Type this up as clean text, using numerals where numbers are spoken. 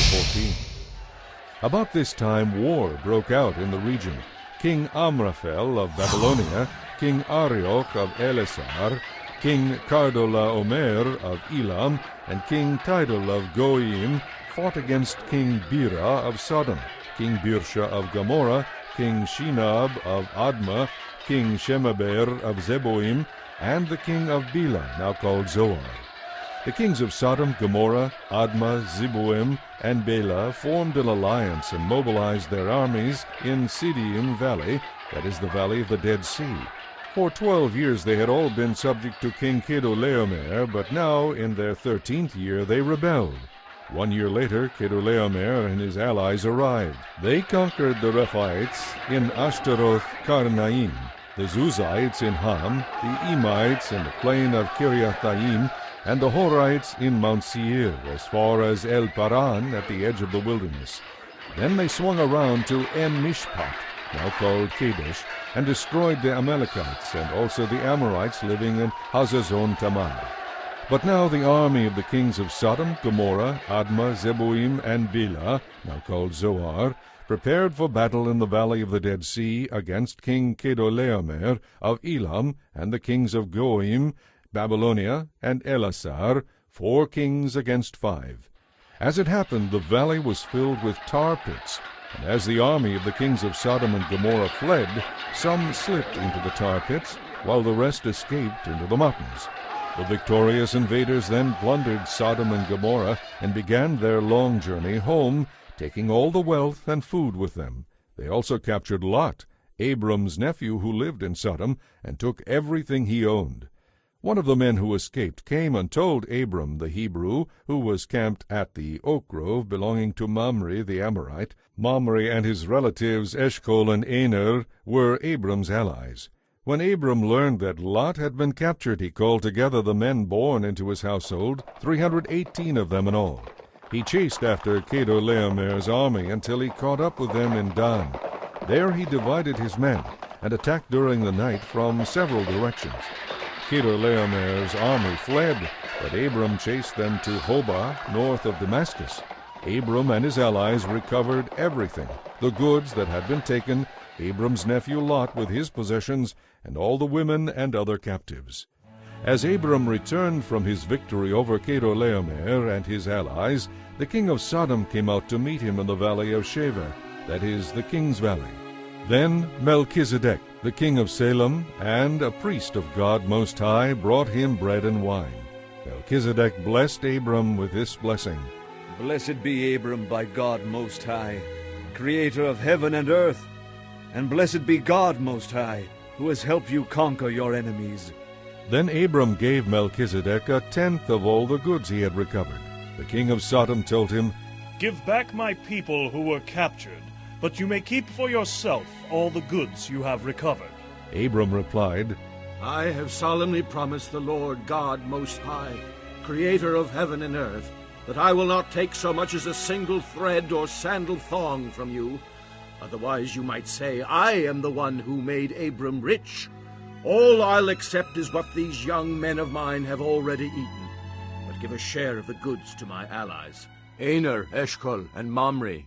14. About this time war broke out in the region. King Amraphel of Babylonia, King Arioch of Elasar, King Chardolaomer of Elam, and King Tidal of Goyim fought against King Bera of Sodom, King Birsha of Gomorrah, King Shinab of Admah, King Shemaber of Zeboim, and the king of Bela, now called Zoar. The kings of Sodom, Gomorrah, Admah, Zeboim, and Bela formed an alliance and mobilized their armies in Siddim Valley, that is the valley of the Dead Sea. For 12 years they had all been subject to King Chedorlaomer, but now in their 13th year they rebelled. 1 year later, Chedorlaomer and his allies arrived. They conquered the Rephaites in Ashtaroth Karnaim, the Zuzites in Ham, the Emites in the plain of Kiriathaim, and the Horites in Mount Seir, as far as El Paran at the edge of the wilderness. Then they swung around to En-Mishpat, now called Kadesh, and destroyed the Amalekites and also the Amorites living in Hazazon Tamar. But now the army of the kings of Sodom, Gomorrah, Admah, Zeboim, and Bela, now called Zoar, prepared for battle in the valley of the Dead Sea against King Chedorlaomer of Elam and the kings of Goyim, Babylonia, and Elasar, 4 kings against 5. As it happened, the valley was filled with tar pits, and as the army of the kings of Sodom and Gomorrah fled, some slipped into the tar pits, while the rest escaped into the mountains. The victorious invaders then plundered Sodom and Gomorrah and began their long journey home, taking all the wealth and food with them. They also captured Lot, Abram's nephew who lived in Sodom, and took everything he owned. One of the men who escaped came and told Abram the Hebrew, who was camped at the oak grove belonging to Mamre the Amorite. Mamre and his relatives Eshcol and Aner were Abram's allies. When Abram learned that Lot had been captured, he called together the men born into his household, 318 of them in all. He chased after Chedorlaomer's army until he caught up with them in Dan. There he divided his men and attacked during the night from several directions. Chedorlaomer's army fled, but Abram chased them to Hobah, north of Damascus. Abram and his allies recovered everything, the goods that had been taken, Abram's nephew Lot with his possessions, and all the women and other captives. As Abram returned from his victory over Chedorlaomer and his allies, the king of Sodom came out to meet him in the valley of Shaveh, that is, the king's valley. Then Melchizedek, the king of Salem, and a priest of God Most High, brought him bread and wine. Melchizedek blessed Abram with this blessing. Blessed be Abram by God Most High, creator of heaven and earth, and blessed be God Most High, who has helped you conquer your enemies. Then Abram gave Melchizedek 1/10 of all the goods he had recovered. The king of Sodom told him, "Give back my people who were captured, but you may keep for yourself all the goods you have recovered." Abram replied, I have solemnly promised the Lord God Most High, creator of heaven and earth, that I will not take so much as a single thread or sandal thong from you. Otherwise you might say, I am the one who made Abram rich. All I'll accept is what these young men of mine have already eaten, but give a share of the goods to my allies. Aner, Eshcol, and Mamre,